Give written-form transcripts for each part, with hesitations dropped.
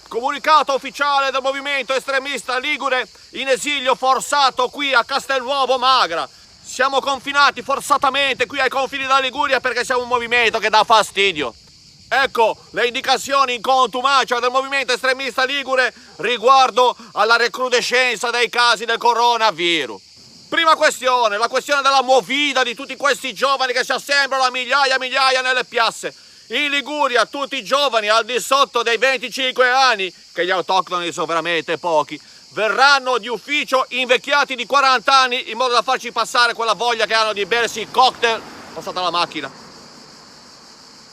Comunicato ufficiale del movimento estremista ligure in esilio forzato qui a Castelnuovo Magra. Siamo confinati forzatamente qui ai confini della Liguria perché siamo un movimento che dà fastidio. Ecco le indicazioni in contumacia del movimento estremista ligure riguardo alla recrudescenza dei casi del coronavirus. Prima questione, la questione della movida di tutti questi giovani che si assemblano a migliaia e migliaia nelle piazze. In Liguria tutti i giovani al di sotto dei 25 anni, che gli autoctoni sono veramente pochi, verranno di ufficio invecchiati di 40 anni in modo da farci passare quella voglia che hanno di bersi il cocktail. Passata la macchina.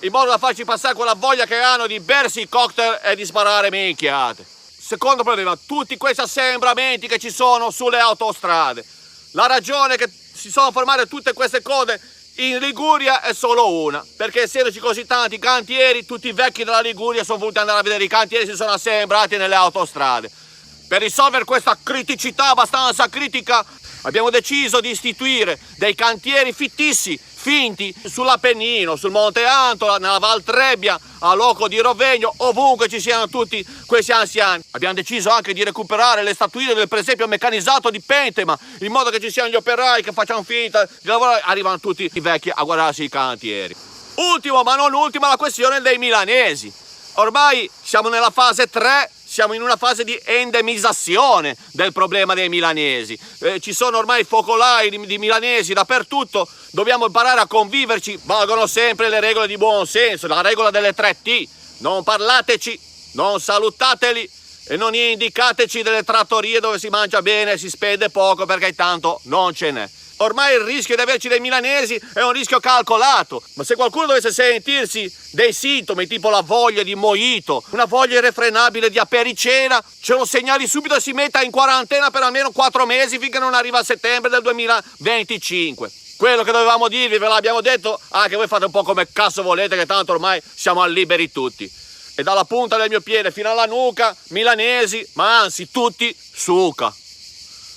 In modo da farci passare quella voglia che hanno di bersi il cocktail e di sparare minchiate. Secondo problema, tutti questi assembramenti che ci sono sulle autostrade. La ragione che si sono formate tutte queste cose in Liguria è solo una, perché essendoci così tanti cantieri, tutti i vecchi della Liguria sono voluti andare a vedere i cantieri e si sono assembrati nelle autostrade. Per risolvere questa criticità abbastanza critica abbiamo deciso di istituire dei cantieri fittissi, finti, sull'Appennino, sul Monte Antola, nella Val Trebbia, a Loco di Rovegno, ovunque ci siano tutti questi anziani. Abbiamo deciso anche di recuperare le statuine del presepio meccanizzato di Pentema, in modo che ci siano gli operai che facciano finta di lavorare, arrivano tutti i vecchi a guardarsi i cantieri. Ultimo ma non ultima la questione dei milanesi. Ormai siamo nella fase 3, siamo in una fase di endemizzazione del problema dei milanesi. Ci sono ormai focolai di milanesi dappertutto, dobbiamo imparare a conviverci, valgono sempre le regole di buon senso, la regola delle 3T, non parlateci, non salutateli e non indicateci delle trattorie dove si mangia bene e si spende poco perché tanto non ce n'è. Ormai il rischio di averci dei milanesi è un rischio calcolato, ma se qualcuno dovesse sentirsi dei sintomi tipo la voglia di mojito, una voglia irrefrenabile di apericena, ce lo segnali subito e si metta in quarantena per almeno 4 mesi finché non arriva a settembre del 2025. Quello che dovevamo dirvi ve l'abbiamo detto, anche voi fate un po' come cazzo volete che tanto ormai siamo liberi tutti. E dalla punta del mio piede fino alla nuca, milanesi, ma anzi tutti, suca.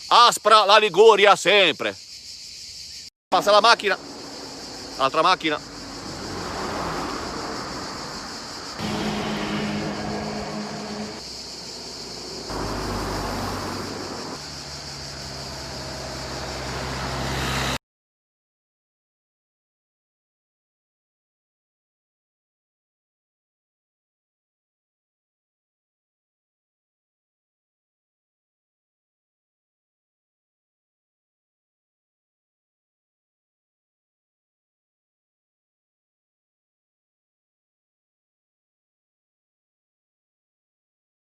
Aspra la Liguria sempre. Passa la macchina, altra macchina.